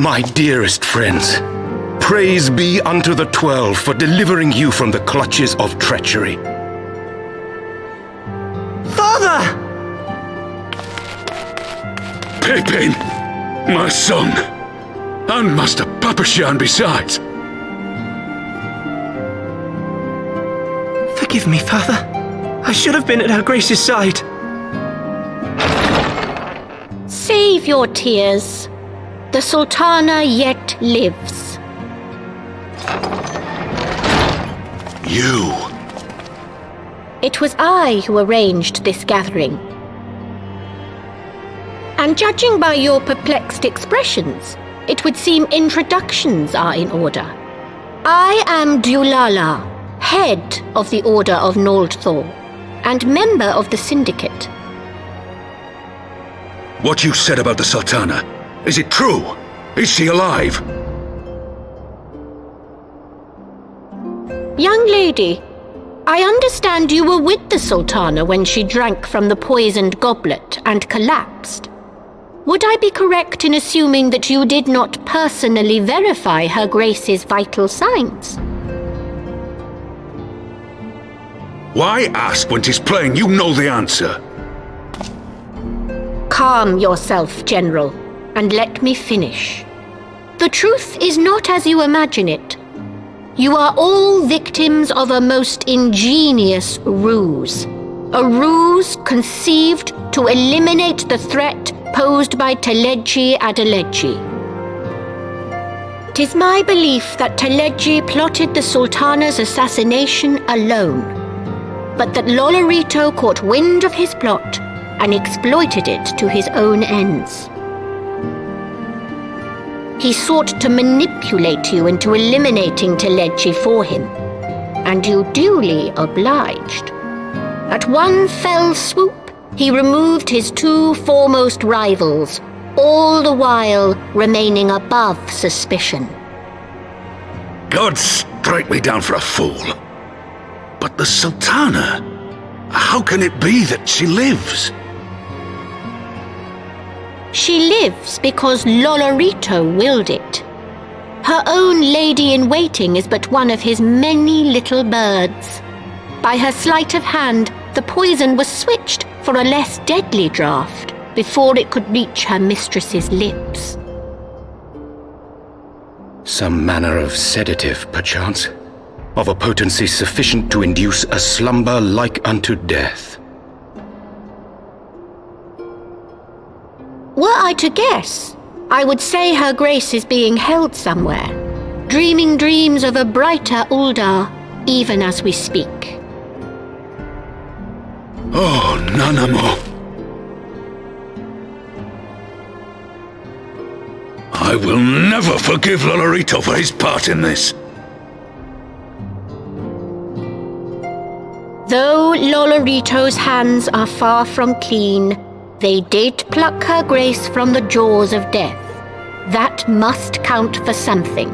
My dearest friends, praise be unto the 12 for delivering you from the clutches of treachery. Father! Pippin, my son, and Master Papashan besides. Forgive me, Father. I should have been at Her Grace's side. Save your tears. The Sultana yet lives. You. It was I who arranged this gathering. And judging by your perplexed expressions, it would seem introductions are in order. I am Dulala, head of the Order of Noldthor, and member of the Syndicate. What you said about the Sultana, is it true? Is she alive? Young lady, I understand you were with the Sultana when she drank from the poisoned goblet and collapsed. Would I be correct in assuming that you did not personally verify Her Grace's vital signs? Why ask when 'tis plain you know the answer? Calm yourself, General, and let me finish. The truth is not as you imagine it. You are all victims of a most ingenious ruse. A ruse conceived to eliminate the threat posed by Teleji Adeleji. 'Tis my belief that Teleji plotted the Sultana's assassination alone, but that Lolorito caught wind of his plot and exploited it to his own ends. He sought to manipulate you into eliminating Teleji for him, and you duly obliged. At one fell swoop, he removed his two foremost rivals, all the while remaining above suspicion. God strike me down for a fool. But the Sultana, how can it be that she lives? She lives because Lolorito willed it. Her own lady-in-waiting is but one of his many little birds. By her sleight of hand, the poison was switched for a less deadly draught before it could reach her mistress's lips. Some manner of sedative, perchance, of a potency sufficient to induce a slumber like unto death. Were I to guess, I would say Her Grace is being held somewhere, dreaming dreams of a brighter Uldar, even as we speak. Oh, Nanamo. I will never forgive Lolorito for his part in this. Though Lolorito's hands are far from clean, they did pluck Her Grace from the jaws of death. That must count for something.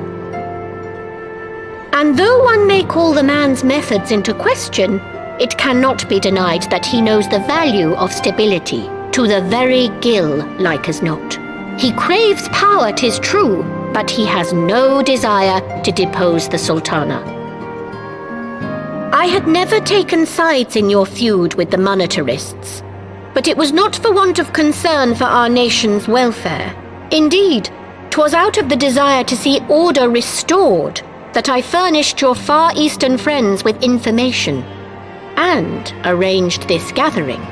And though one may call the man's methods into question, it cannot be denied that he knows the value of stability, to the very gill, like as not. He craves power, 'tis true, but he has no desire to depose the Sultana. I had never taken sides in your feud with the monetarists, but it was not for want of concern for our nation's welfare. Indeed, 'twas out of the desire to see order restored that I furnished your Far Eastern friends with information and arranged this gathering.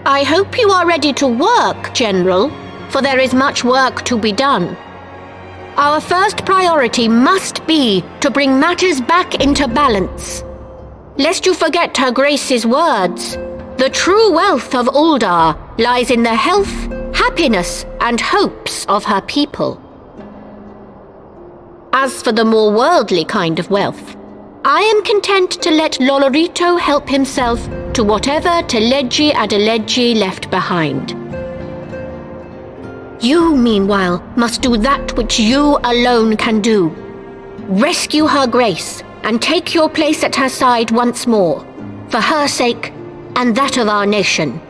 I hope you are ready to work, General, for there is much work to be done. Our first priority must be to bring matters back into balance. Lest you forget Her Grace's words, the true wealth of Uldar lies in the health, happiness, and hopes of her people. As for the more worldly kind of wealth, I am content to let Lolorito help himself to whatever Teleji Adeleji left behind. You, meanwhile, must do that which you alone can do. Rescue Her Grace and take your place at her side once more, for her sake and that of our nation.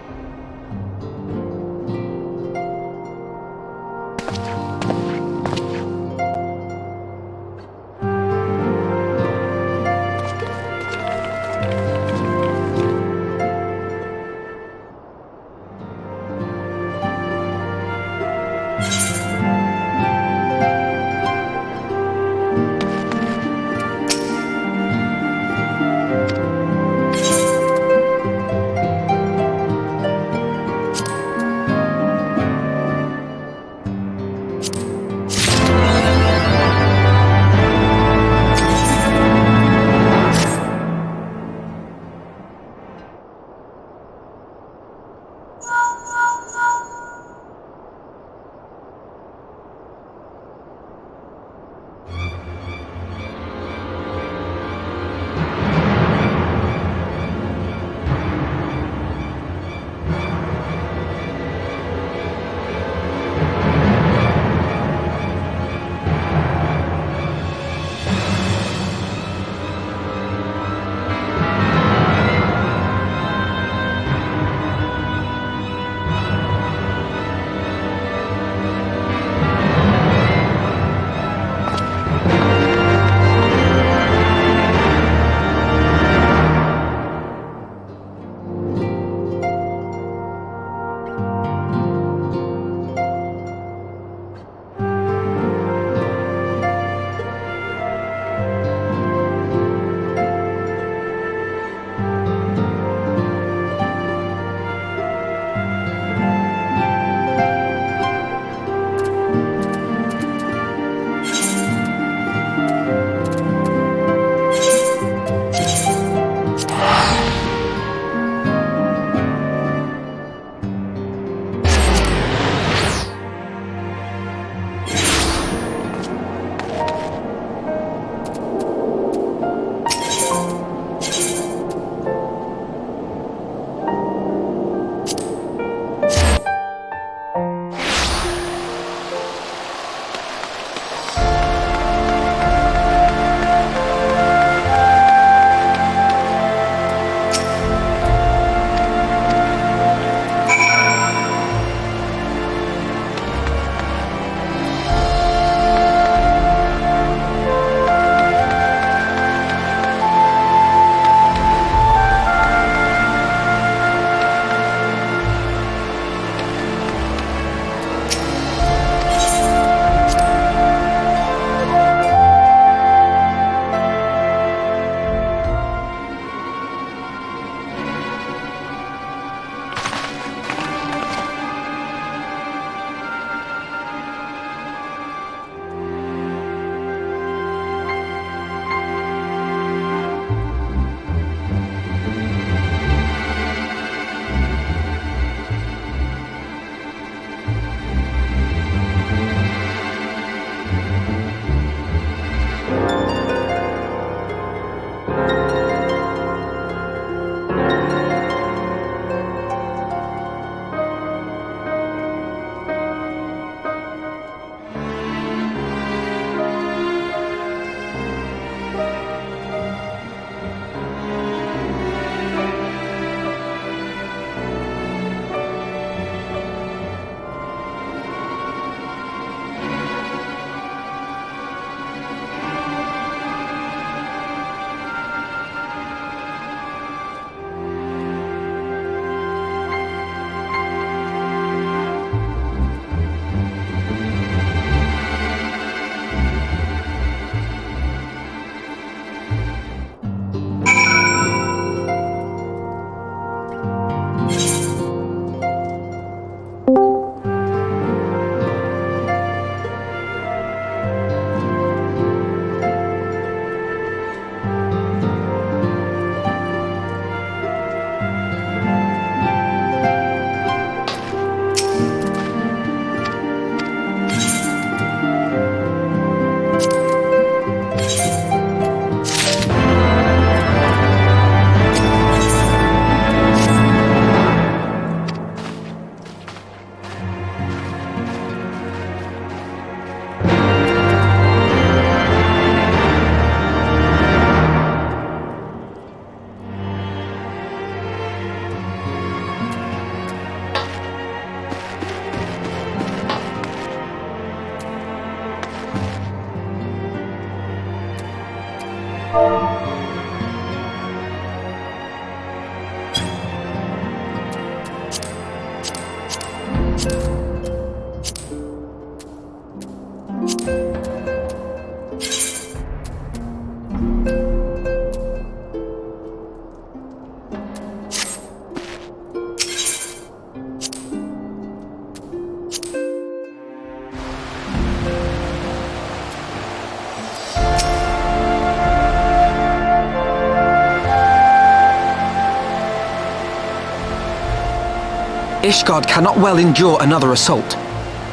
Ishgard cannot well endure another assault.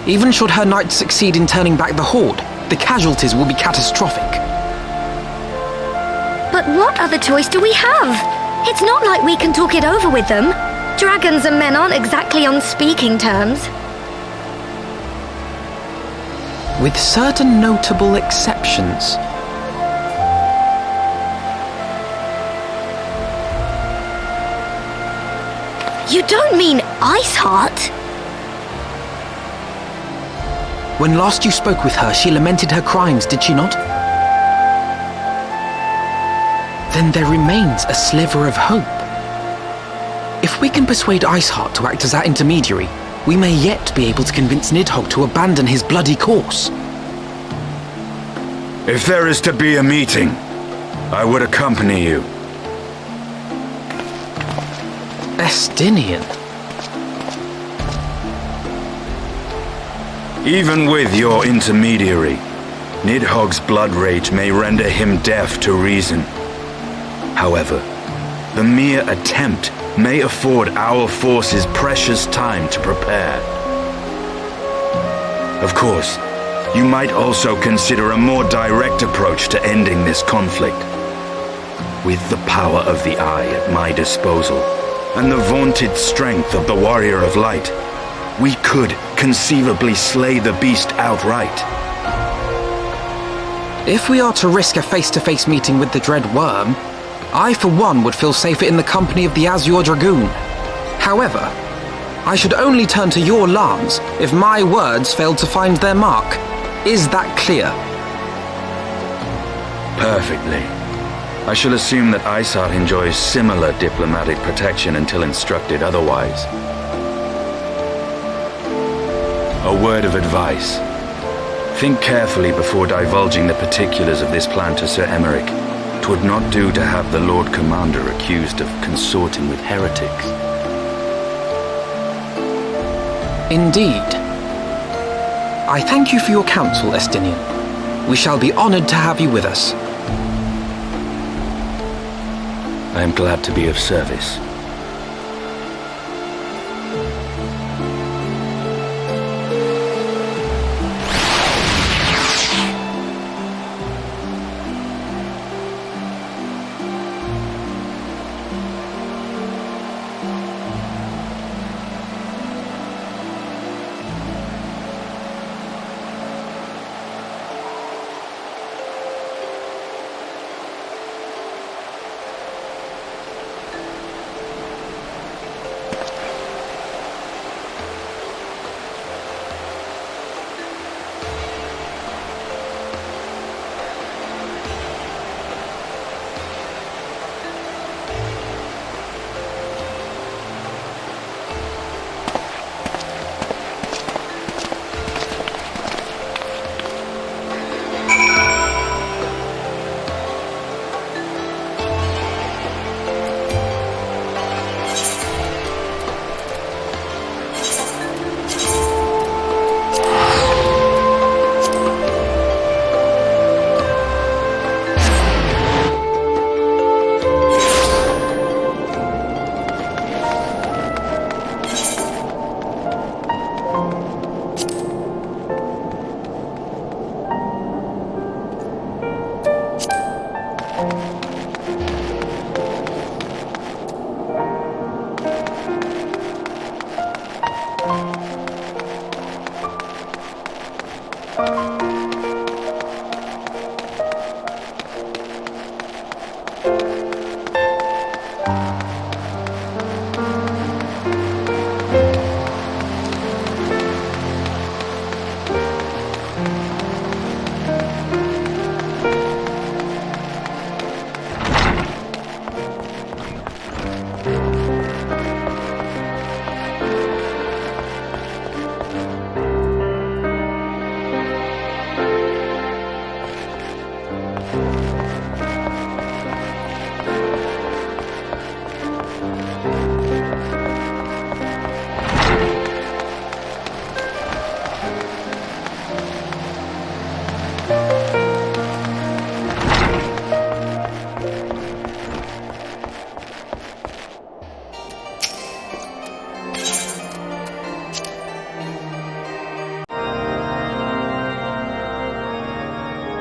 Even should her knights succeed in turning back the Horde, the casualties will be catastrophic. But what other choice do we have? It's not like we can talk it over with them. Dragons and men aren't exactly on speaking terms. With certain notable exceptions. You don't mean Iceheart? When last you spoke with her, she lamented her crimes, did she not? Then there remains a sliver of hope. If we can persuade Iceheart to act as our intermediary, we may yet be able to convince Nidhogg to abandon his bloody course. If there is to be a meeting, I would accompany you. Estinian. Even with your intermediary, Nidhogg's blood rage may render him deaf to reason. However, the mere attempt may afford our forces precious time to prepare. Of course, you might also consider a more direct approach to ending this conflict. With the power of the Eye at my disposal, and the vaunted strength of the Warrior of Light, we could conceivably slay the beast outright. If we are to risk a face-to-face meeting with the Dread Worm, I for one would feel safer in the company of the Azure Dragoon. However, I should only turn to your Lance if my words failed to find their mark. Is that clear? Perfectly. I shall assume that Iceheart enjoys similar diplomatic protection until instructed otherwise. A word of advice. Think carefully before divulging the particulars of this plan to Sir Emeric. 'Twould not do to have the Lord Commander accused of consorting with heretics. Indeed. I thank you for your counsel, Estinian. We shall be honored to have you with us. I am glad to be of service.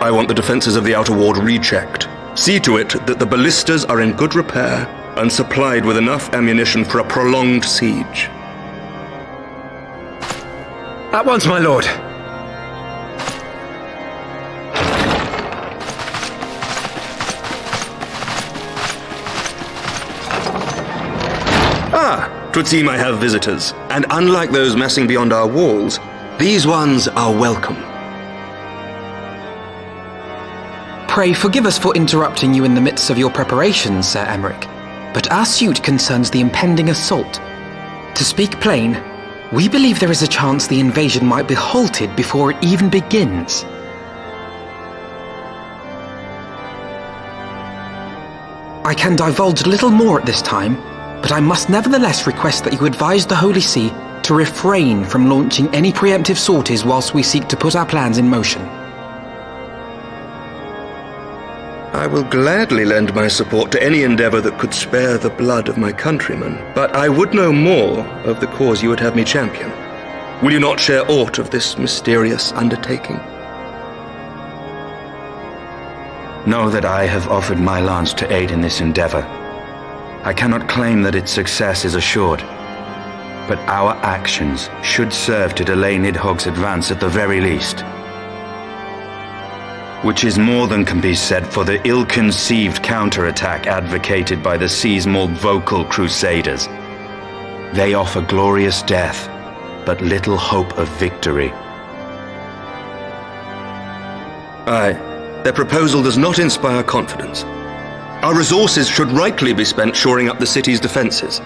I want the defenses of the Outer Ward rechecked. See to it that the ballistas are in good repair and supplied with enough ammunition for a prolonged siege. At once, my lord. Twould seem I have visitors, and unlike those messing beyond our walls, these ones are welcome. Pray forgive us for interrupting you in the midst of your preparations, Sir Emmerich, but our suit concerns the impending assault. To speak plain, we believe there is a chance the invasion might be halted before it even begins. I can divulge little more at this time, but I must nevertheless request that you advise the Holy See to refrain from launching any preemptive sorties whilst we seek to put our plans in motion. I will gladly lend my support to any endeavor that could spare the blood of my countrymen, but I would know more of the cause you would have me champion. Will you not share aught of this mysterious undertaking? Know that I have offered my lance to aid in this endeavor. I cannot claim that its success is assured, but our actions should serve to delay Nidhogg's advance at the very least. Which is more than can be said for the ill-conceived counterattack advocated by the sea's more vocal crusaders. They offer glorious death, but little hope of victory. Aye, their proposal does not inspire confidence. Our resources should rightly be spent shoring up the city's defenses.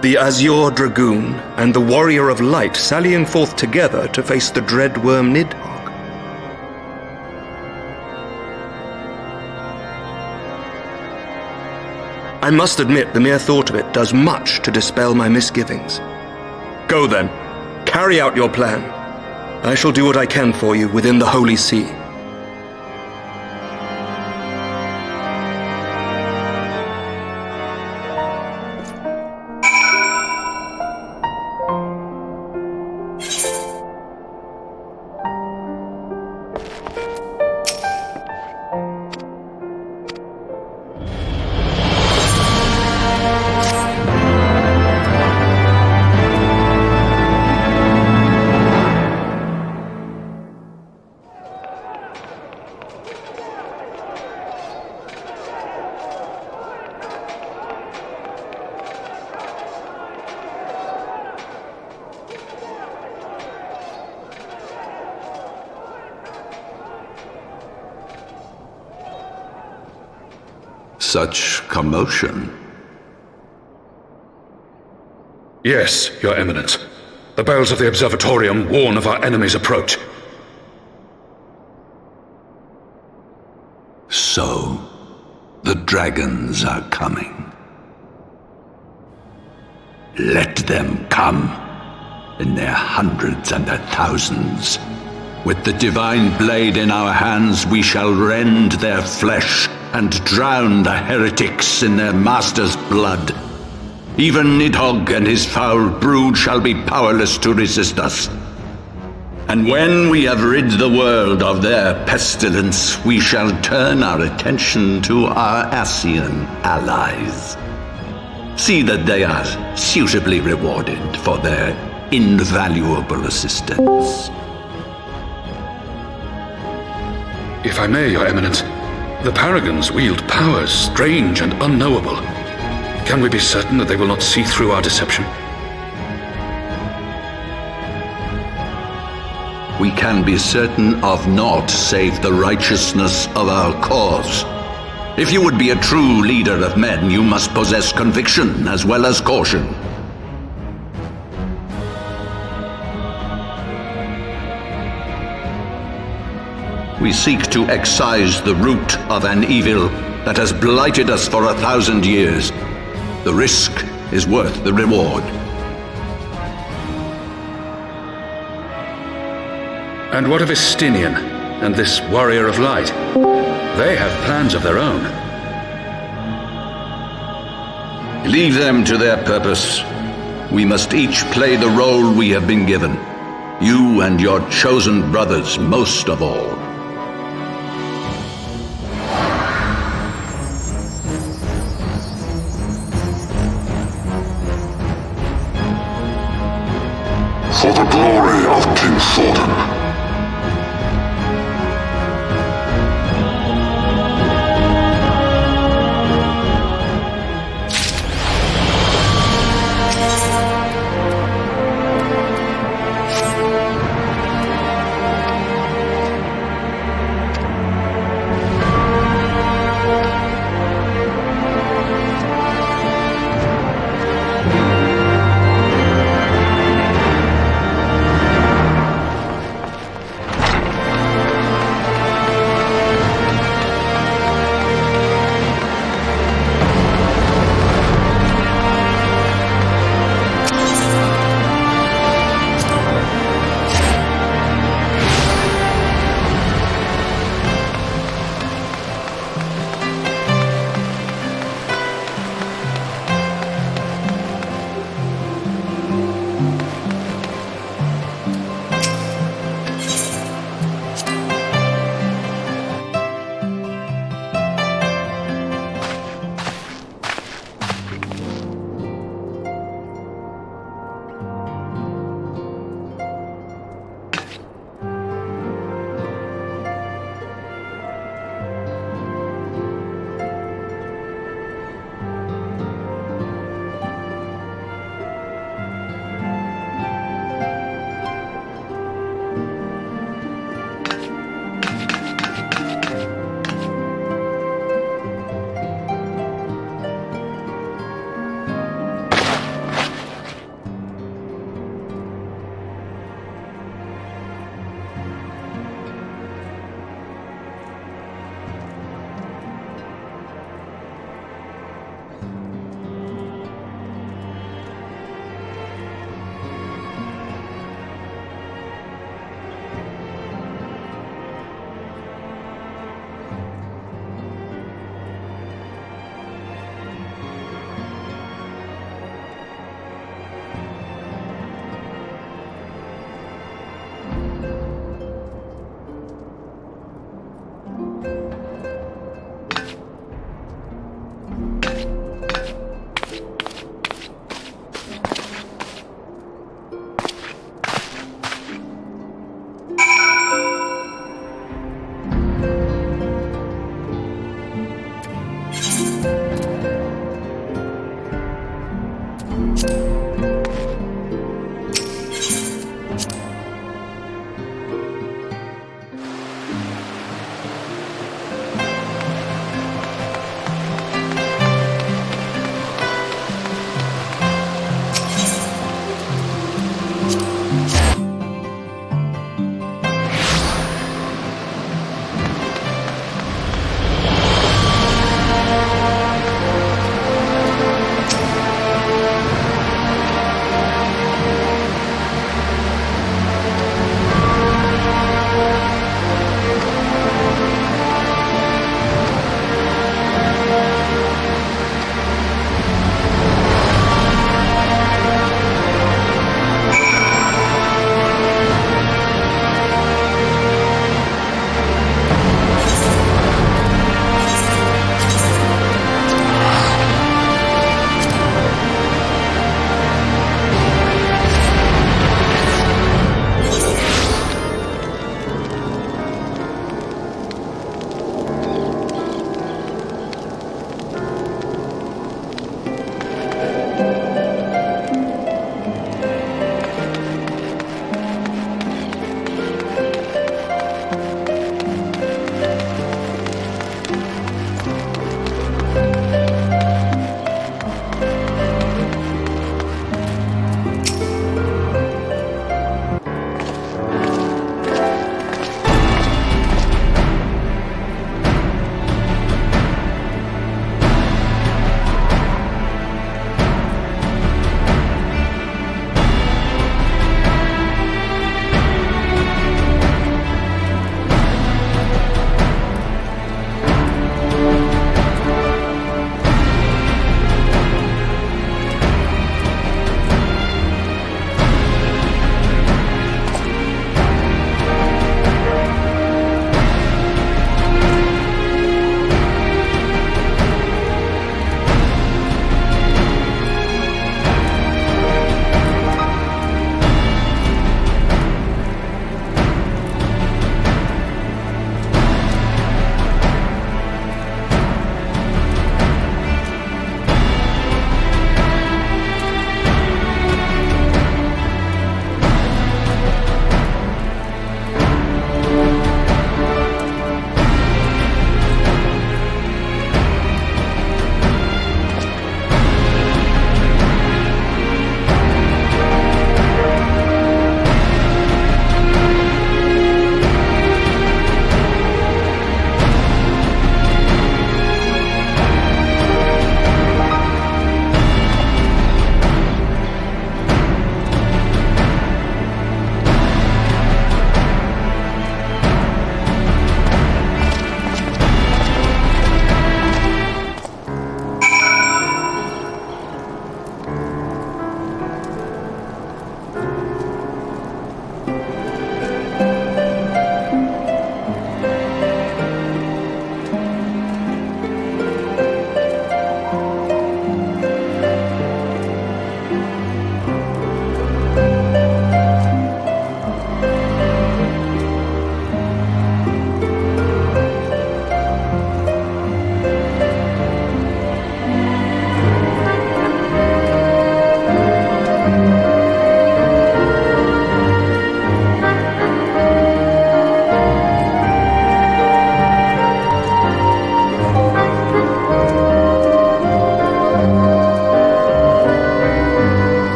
The Azure Dragoon and the Warrior of Light sallying forth together to face the dread worm Nidhogg. I must admit the mere thought of it does much to dispel my misgivings. Go then, carry out your plan. I shall do what I can for you within the Holy See. Such commotion. Yes, Your Eminence. The bells of the Observatorium warn of our enemy's approach. So, the dragons are coming. Let them come, in their hundreds and their thousands. With the divine blade in our hands, we shall rend their flesh and drown the heretics in their master's blood. Even Nidhogg and his foul brood shall be powerless to resist us. And when we have rid the world of their pestilence, we shall turn our attention to our Ascian allies. See that they are suitably rewarded for their invaluable assistance. If I may, Your Eminence, the Paragons wield powers strange and unknowable. Can we be certain that they will not see through our deception? We can be certain of naught save the righteousness of our cause. If you would be a true leader of men, you must possess conviction as well as caution. We seek to excise the root of an evil that has blighted us for 1,000 years. The risk is worth the reward. And what of Estinian and this Warrior of Light? They have plans of their own. Leave them to their purpose. We must each play the role we have been given. You and your chosen brothers most of all. For the glory of King Thornton.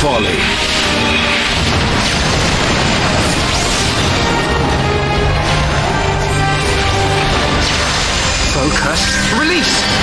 folly. Focus. Release!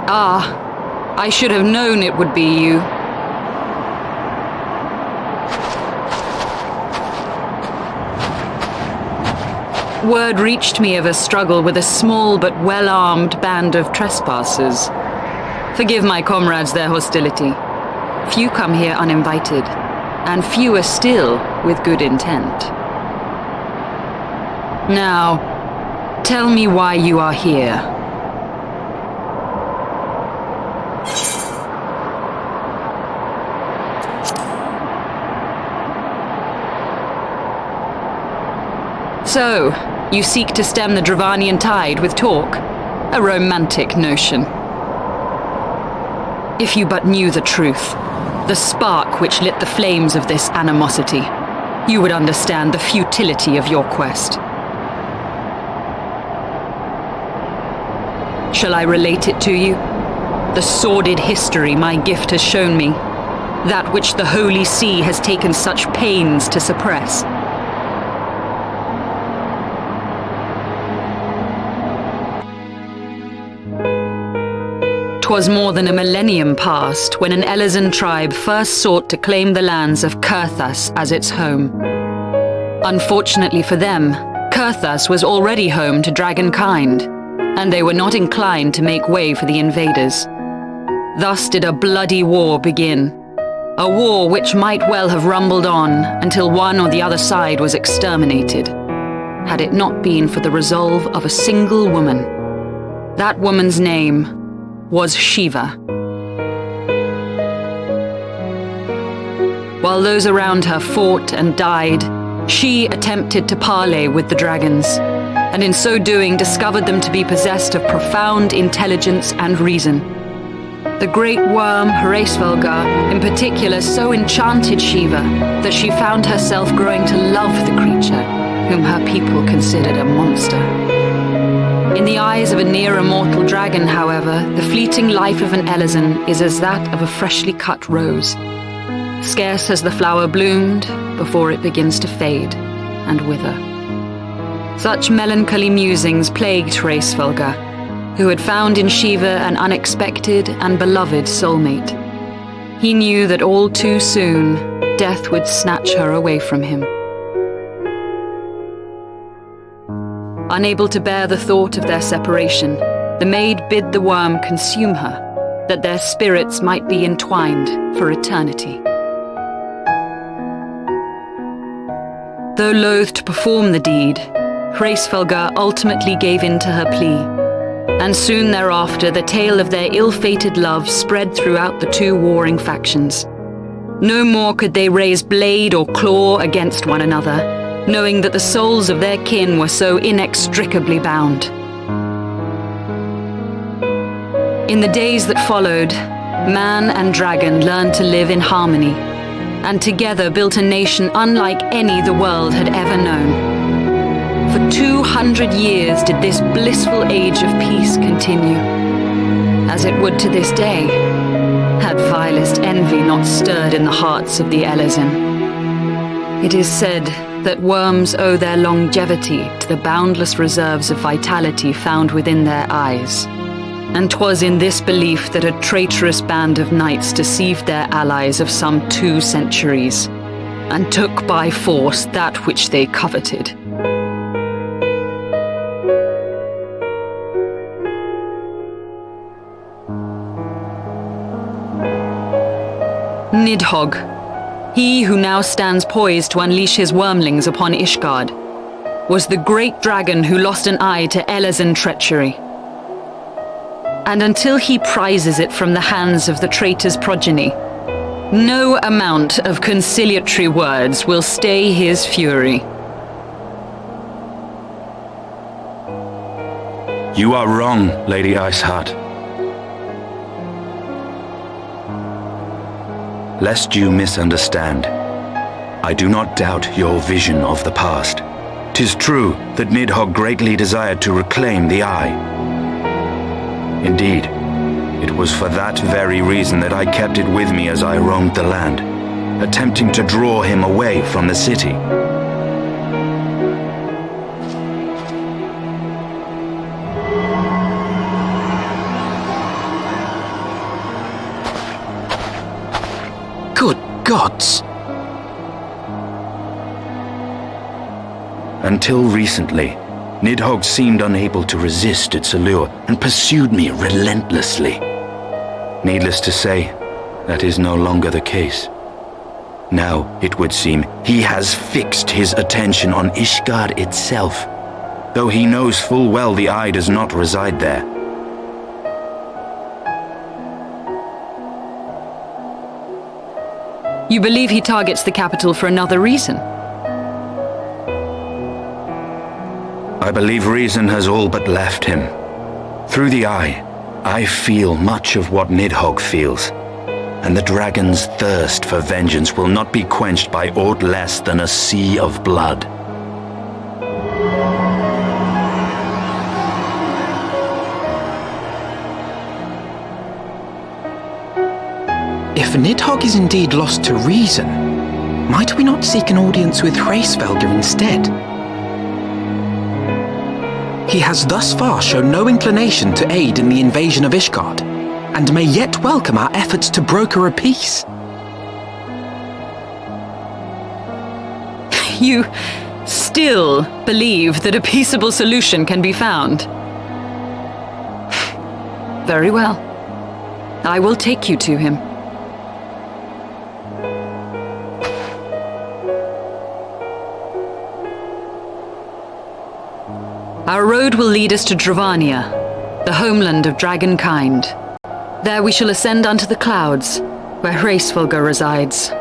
Ah, I should have known it would be you. Word reached me of a struggle with a small but well-armed band of trespassers. Forgive my comrades their hostility. Few come here uninvited, and fewer still with good intent. Now, tell me why you are here. So, you seek to stem the Dravanian tide with talk? A romantic notion. If you but knew the truth, the spark which lit the flames of this animosity, you would understand the futility of your quest. Shall I relate it to you? The sordid history my gift has shown me, that which the Holy See has taken such pains to suppress. 'Twas more than a millennium past when an Elezen tribe first sought to claim the lands of Kurthas as its home. Unfortunately for them, Kurthas was already home to dragonkind, and they were not inclined to make way for the invaders. Thus did a bloody war begin, a war which might well have rumbled on until one or the other side was exterminated, had it not been for the resolve of a single woman. That woman's name was Shiva. While those around her fought and died, she attempted to parley with the dragons, and in so doing discovered them to be possessed of profound intelligence and reason. The great worm Heavensward in particular so enchanted Shiva that she found herself growing to love the creature, whom her people considered a monster. In the eyes of a near-immortal dragon, however, the fleeting life of an Elezen is as that of a freshly cut rose. Scarce has the flower bloomed before it begins to fade and wither. Such melancholy musings plagued Heavensward, who had found in Shiva an unexpected and beloved soulmate. He knew that all too soon, death would snatch her away from him. Unable to bear the thought of their separation, the maid bid the worm consume her, that their spirits might be entwined for eternity. Though loath to perform the deed, Heavensward ultimately gave in to her plea, and soon thereafter the tale of their ill-fated love spread throughout the two warring factions. No more could they raise blade or claw against one another, knowing that the souls of their kin were so inextricably bound. In the days that followed, man and dragon learned to live in harmony, and together built a nation unlike any the world had ever known. For 200 years did this blissful age of peace continue, as it would to this day, had vilest envy not stirred in the hearts of the Elezen. It is said that worms owe their longevity to the boundless reserves of vitality found within their eyes. And 'twas in this belief that a traitorous band of knights deceived their allies of some 2 centuries, and took by force that which they coveted. Nidhogg, he who now stands poised to unleash his wormlings upon Ishgard, was the great dragon who lost an eye to Elezen treachery. And until he prizes it from the hands of the traitor's progeny, no amount of conciliatory words will stay his fury. You are wrong, Lady Iceheart. Lest you misunderstand, I do not doubt your vision of the past. 'Tis true that Nidhogg greatly desired to reclaim the Eye. Indeed, it was for that very reason that I kept it with me as I roamed the land, attempting to draw him away from the city. Until recently, Nidhogg seemed unable to resist its allure and pursued me relentlessly. Needless to say, that is no longer the case. Now, it would seem, he has fixed his attention on Ishgard itself, though he knows full well the eye does not reside there. You believe he targets the capital for another reason? I believe reason has all but left him. Through the eye, I feel much of what Nidhogg feels, and the dragon's thirst for vengeance will not be quenched by aught less than a sea of blood. If Nidhogg is indeed lost to reason, might we not seek an audience with Hraesvelgr instead? He has thus far shown no inclination to aid in the invasion of Ishgard, and may yet welcome our efforts to broker a peace. You still believe that a peaceable solution can be found? Very well. I will take you to him. Our road will lead us to Dravania, the homeland of dragonkind. There we shall ascend unto the clouds, where Hraesvelgr resides.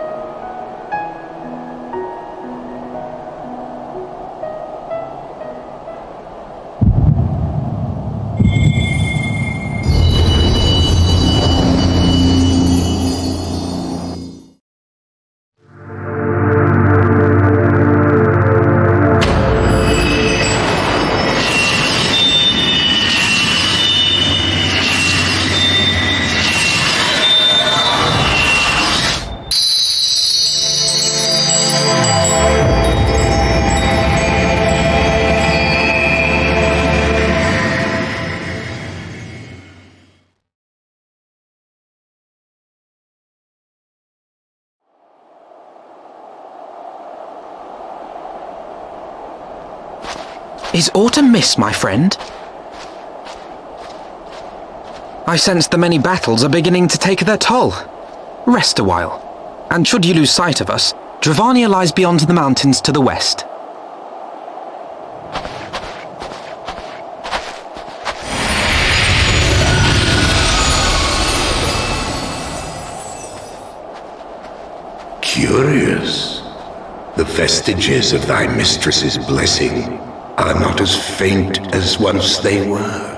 Is aught amiss, my friend? I sense the many battles are beginning to take their toll. Rest a while, and should you lose sight of us, Dravania lies beyond the mountains to the west. Curious. The vestiges of thy mistress's blessing are not as faint as once they were.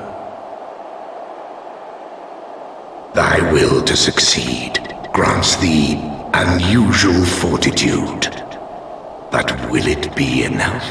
Thy will to succeed grants thee unusual fortitude. But will it be enough?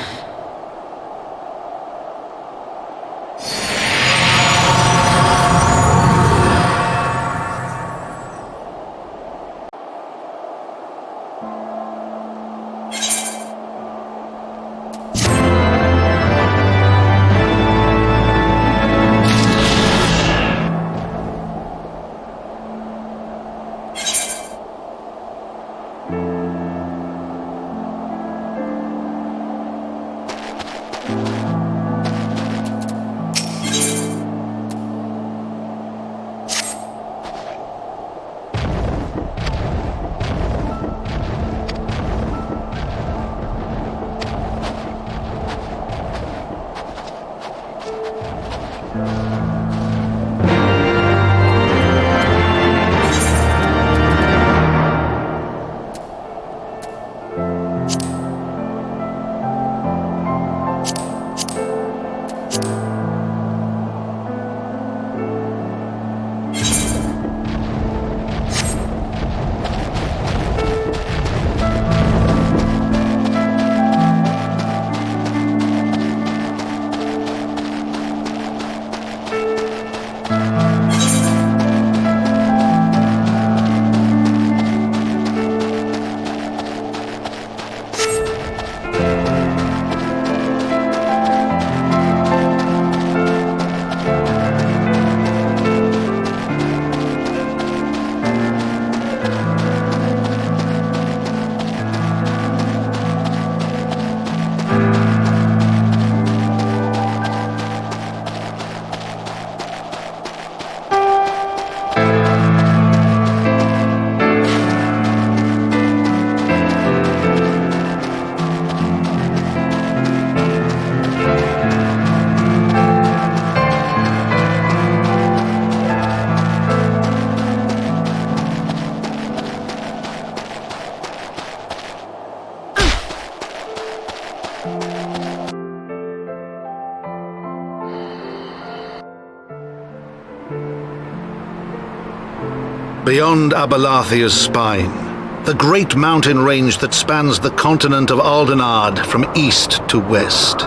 Beyond Abalathia's spine, the great mountain range that spans the continent of Aldenard from east to west.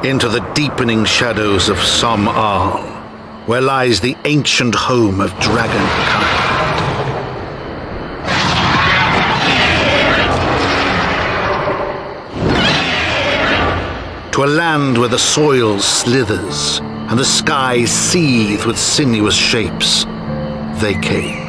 Into the deepening shadows of Som-Al, where lies the ancient home of dragonkind. To a land where the soil slithers and the skies seethe with sinuous shapes, they came.